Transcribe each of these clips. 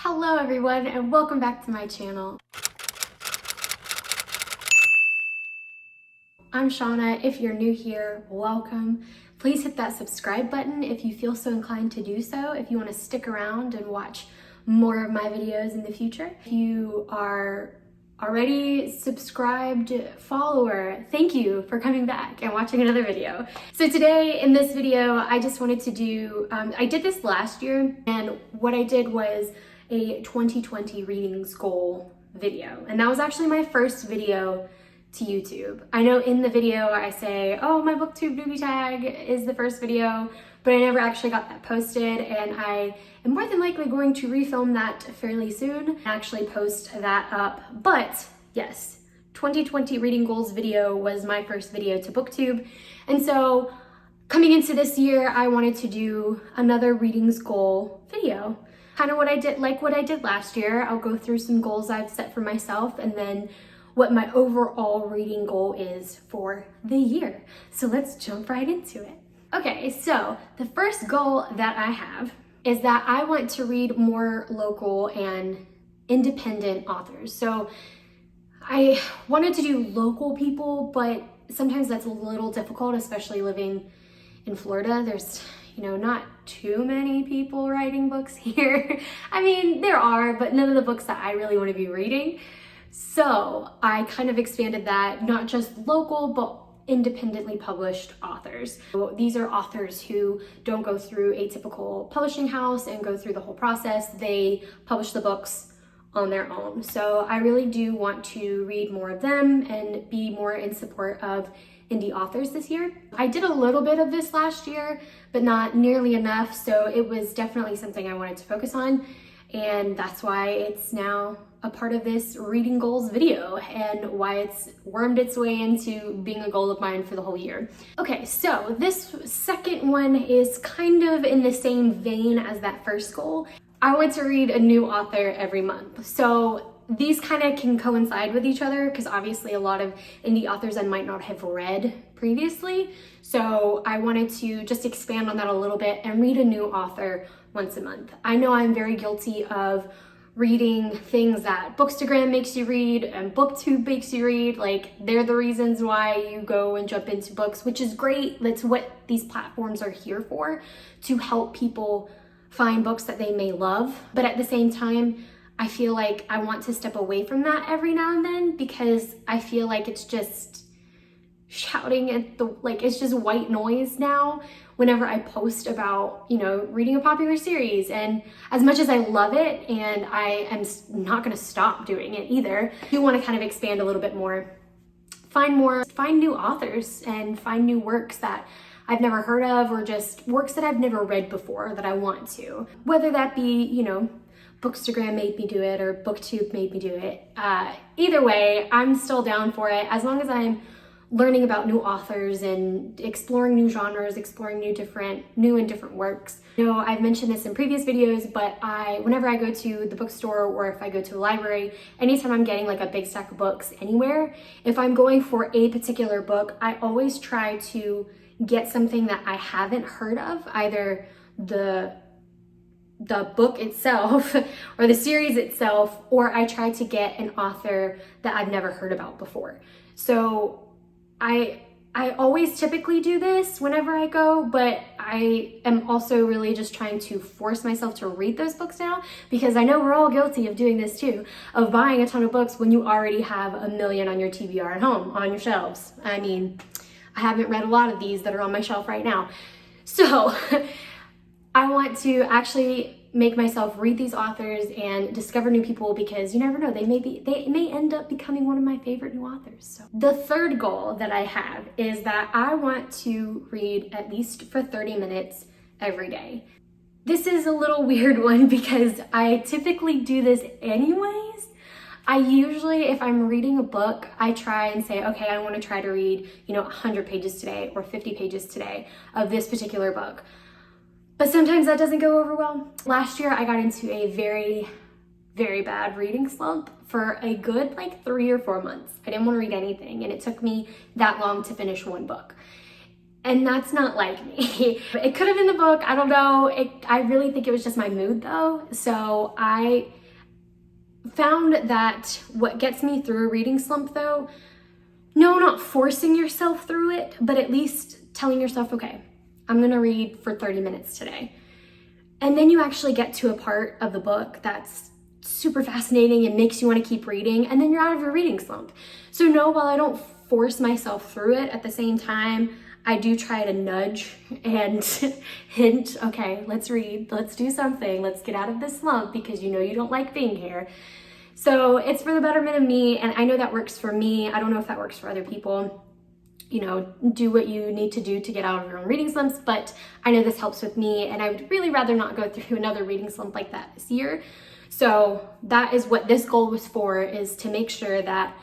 Hello everyone and welcome back to my channel. I'm Shauna. If you're new here, welcome. Please hit that subscribe button if you feel so inclined to do so, if you want to stick around and watch more of my videos in the future. If you are already subscribed follower, thank you for coming back and watching another video. So today in this video, I just wanted to do, I did this last year, and what I did was a 2020 readings goal video. And that was actually my first video to YouTube. I know in the video I say, oh, my booktube newbie tag is the first video, but I never actually got that posted, and I am more than likely going to refilm that fairly soon and actually post that up. But yes, 2020 reading goals video was my first video to booktube. And so coming into this year, I wanted to do another readings goal video. Kind of what I did last year. I'll go through some goals I've set for myself and then what my overall reading goal is for the year. So let's jump right into it. Okay, so the first goal that I have is that I want to read more local and independent authors. So I wanted to do local people, but sometimes that's a little difficult, especially living in Florida. There's not too many people writing books here. I mean, there are, but none of the books that I really want to be reading. So I kind of expanded that, not just local, but independently published authors. So these are authors who don't go through a typical publishing house and go through the whole process. They publish the books on their own. So I really do want to read more of them and be more in support of indie authors this year. I did a little bit of this last year, but not nearly enough. So it was definitely something I wanted to focus on. And that's why it's now a part of this reading goals video and why it's wormed its way into being a goal of mine for the whole year. Okay, so this second one is kind of in the same vein as that first goal. I want to read a new author every month. So these kind of can coincide with each other because obviously a lot of indie authors I might not have read previously. So I wanted to just expand on that a little bit and read a new author once a month. I know I'm very guilty of reading things that Bookstagram makes you read and BookTube makes you read. Like, they're the reasons why you go and jump into books, which is great. That's what these platforms are here for, to help people find books that they may love. But at the same time, I feel like I want to step away from that every now and then because I feel like it's just shouting at it's just white noise now whenever I post about, reading a popular series. And as much as I love it and I am not going to stop doing it either, I do want to kind of expand a little bit more, find new authors and find new works that I've never heard of, or just works that I've never read before that I want to. Whether that be, Bookstagram made me do it or BookTube made me do it. Either way, I'm still down for it as long as I'm learning about new authors and exploring new genres, exploring new and different works. I've mentioned this in previous videos, but whenever I go to the bookstore or if I go to a library, anytime I'm getting like a big stack of books anywhere, if I'm going for a particular book, I always try to get something that I haven't heard of, either the book itself or the series itself, or I try to get an author that I've never heard about before. So I always typically do this whenever I go, but I am also really just trying to force myself to read those books now, because I know we're all guilty of doing this too, of buying a ton of books when you already have a million on your TBR at home, on your shelves. I mean, I haven't read a lot of these that are on my shelf right now. So I want to actually make myself read these authors and discover new people, because you never know, they may end up becoming one of my favorite new authors. So the third goal that I have is that I want to read at least for 30 minutes every day. This is a little weird one because I typically do this anyways. I usually, if I'm reading a book, I try and say, okay, I want to try to read, 100 pages today or 50 pages today of this particular book. But sometimes that doesn't go over well. Last year, I got into a very, very bad reading slump for a good 3 or 4 months. I didn't want to read anything, and it took me that long to finish one book. And that's not like me. It could have been the book, I don't know. I really think it was just my mood though. So I found that what gets me through a reading slump though, no, not forcing yourself through it, but at least telling yourself, okay, I'm gonna read for 30 minutes today. And then you actually get to a part of the book that's super fascinating and makes you want to keep reading, and then you're out of your reading slump. So no, while I don't force myself through it, at the same time, I do try to nudge and hint, okay, let's read, let's do something, let's get out of this slump because you know you don't like being here. So it's for the betterment of me, and I know that works for me. I don't know if that works for other people. You know, do what you need to do to get out of your own reading slumps, but I know this helps with me, and I would really rather not go through another reading slump like that this year. So that is what this goal was for, is to make sure that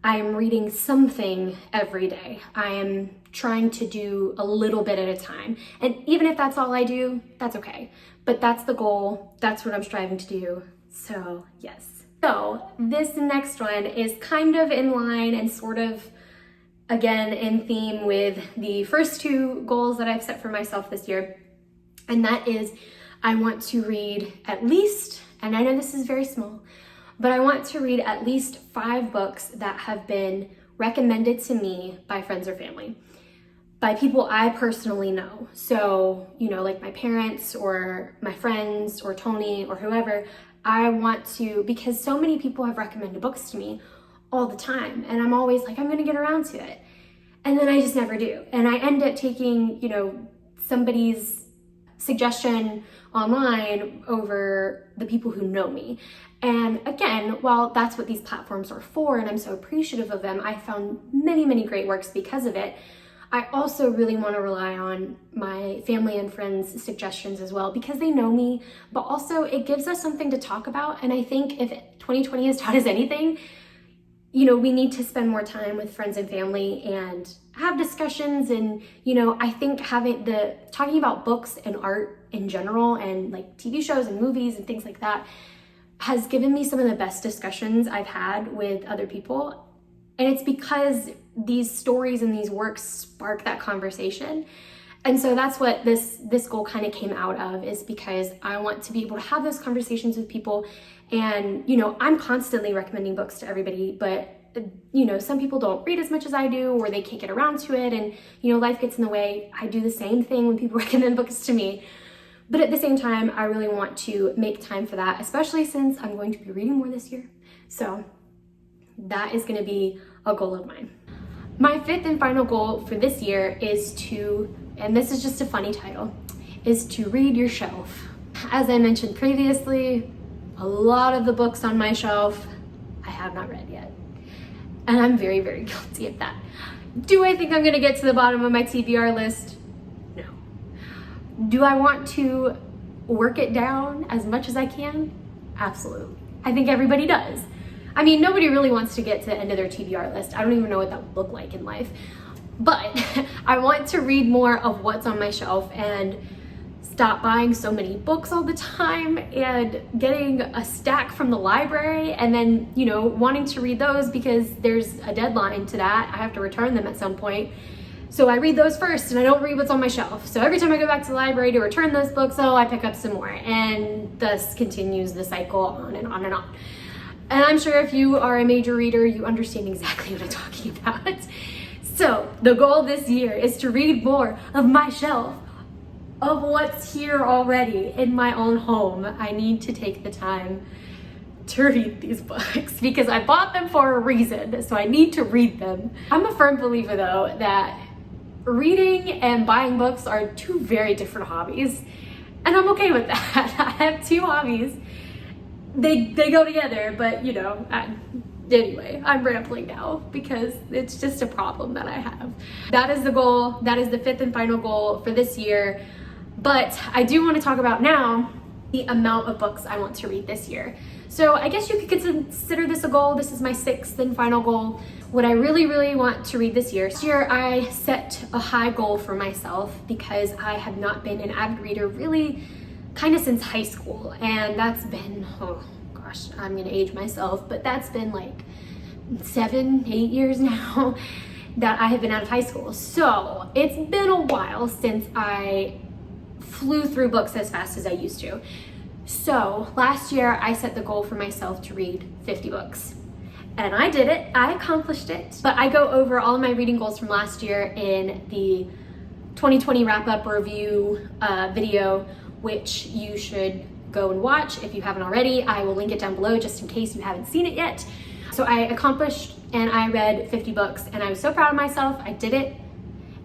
I am reading something every day. I am trying to do a little bit at a time. And even if that's all I do, that's okay. But that's the goal. That's what I'm striving to do. So yes. So this next one is kind of in line and sort of, again, in theme with the first two goals that I've set for myself this year. And that is, I want to read at least, and I know this is very small, but I want to read at least 5 books that have been recommended to me by friends or family, by people I personally know. So, you know, like my parents or my friends or Tony or whoever. I want to, because so many people have recommended books to me all the time, and I'm always like, I'm gonna get around to it. And then I just never do. And I end up taking, you know, somebody's suggestion online over the people who know me. And again, while that's what these platforms are for, and I'm so appreciative of them, I found many, many great works because of it. I also really want to rely on my family and friends' suggestions as well, because they know me, but also it gives us something to talk about. And I think if 2020 has taught us anything, you know, we need to spend more time with friends and family and have discussions. And, you know, I think talking about books and art in general and like TV shows and movies and things like that has given me some of the best discussions I've had with other people. And it's because these stories and these works spark that conversation. And so that's what this goal kind of came out of, is because I want to be able to have those conversations with people. And, you know, I'm constantly recommending books to everybody, but, you know, some people don't read as much as I do, or they can't get around to it. And, you know, life gets in the way. I do the same thing when people recommend books to me. But at the same time, I really want to make time for that, especially since I'm going to be reading more this year. So that is going to be a goal of mine. My 5th and final goal for this year is to, and this is just a funny title, is to read your shelf. As I mentioned previously, a lot of the books on my shelf I have not read yet. And I'm very, very guilty of that. Do I think I'm gonna get to the bottom of my TBR list? No. Do I want to work it down as much as I can? Absolutely. I think everybody does. I mean, nobody really wants to get to the end of their TBR list. I don't even know what that would look like in life. But I want to read more of what's on my shelf and stop buying so many books all the time and getting a stack from the library and then, you know, wanting to read those because there's a deadline to that. I have to return them at some point. So I read those first and I don't read what's on my shelf. So every time I go back to the library to return those books, oh, I pick up some more. And thus continues the cycle on and on and on. And I'm sure if you are a major reader, you understand exactly what I'm talking about. So the goal this year is to read more of my shelf, of what's here already in my own home. I need to take the time to read these books because I bought them for a reason, so I need to read them. I'm a firm believer though that reading and buying books are 2 very different hobbies, and I'm okay with that. I have 2 hobbies. They go together, but you know, anyway, I'm rambling now because it's just a problem that I have. That is the goal. That is the 5th and final goal for this year. But I do want to talk about now the amount of books I want to read this year. So I guess you could consider this a goal. This is my 6th and final goal. What I really, really want to read this year. This year I set a high goal for myself because I have not been an avid reader really kind of since high school. And that's been, oh gosh, I'm gonna age myself, but that's been like 7, 8 years now. that I have been out of high school. So it's been a while since I flew through books as fast as I used to. So last year I set the goal for myself to read 50 books. And I did it, I accomplished it. But I go over all of my reading goals from last year in the 2020 wrap-up review video, which you should go and watch if you haven't already. I will link it down below just in case you haven't seen it yet. So I accomplished and I read 50 books and I was so proud of myself. I did it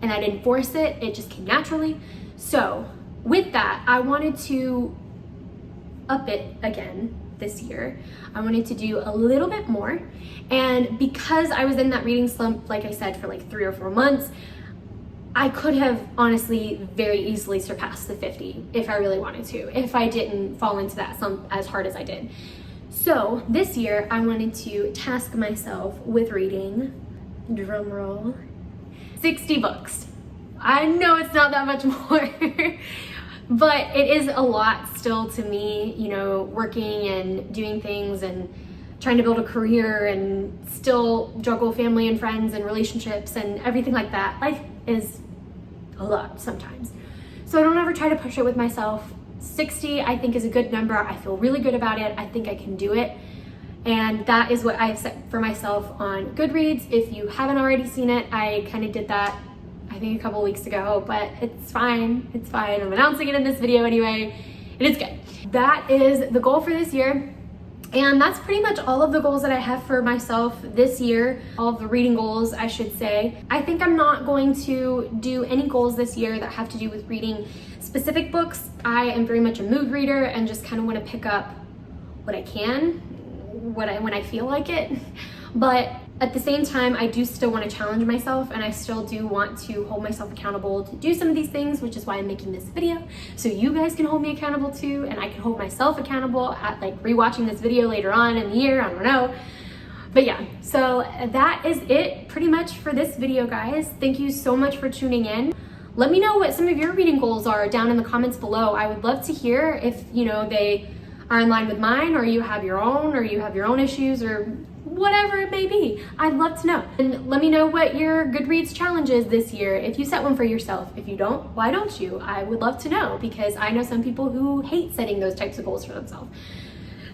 and I didn't force it, it just came naturally. So with that, I wanted to up it again this year. I wanted to do a little bit more. And because I was in that reading slump, like I said, for like 3 or 4 months, I could have honestly very easily surpassed the 50 if I really wanted to, if I didn't fall into that slump as hard as I did. So this year I wanted to task myself with reading, drum roll, 60 books. I know it's not that much more, but it is a lot still to me, you know, working and doing things and trying to build a career and still juggle family and friends and relationships and everything like that. Life is a lot sometimes. So I don't ever try to push it with myself. 60 I think is a good number. I feel really good about it. I think I can do it. And that is what I've set for myself on Goodreads. If you haven't already seen it, I kind of did that I think a couple weeks ago, but it's fine. It's fine. I'm announcing it in this video anyway. It is good. That is the goal for this year. And that's pretty much all of the goals that I have for myself this year, all of the reading goals, I should say. I think I'm not going to do any goals this year that have to do with reading specific books. I am very much a mood reader and just kind of want to pick up what I can, when I feel like it. But at the same time, I do still want to challenge myself and I still do want to hold myself accountable to do some of these things, which is why I'm making this video. So you guys can hold me accountable too, and I can hold myself accountable at like rewatching this video later on in the year, I don't know. But yeah, so that is it pretty much for this video, guys. Thank you so much for tuning in. Let me know what some of your reading goals are down in the comments below. I would love to hear if, you know, they are in line with mine, or you have your own issues, or whatever it may be. I'd love to know. And let me know what your Goodreads challenge is this year, if you set one for yourself. If you don't, why don't you? I would love to know, because I know some people who hate setting those types of goals for themselves.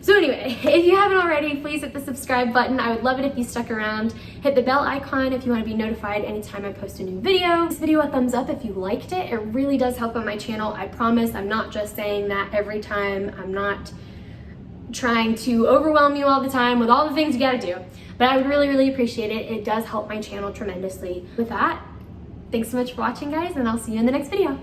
So anyway, if you haven't already, please hit the subscribe button. I would love it if you stuck around. Hit the bell icon if you want to be notified anytime I post a new video. Give this video a thumbs up if you liked it. It really does help on my channel. I promise I'm not just saying that every time. I'm not trying to overwhelm you all the time with all the things you gotta do. But I would really, really appreciate it. It does help my channel tremendously. With that, thanks so much for watching, guys, and I'll see you in the next video.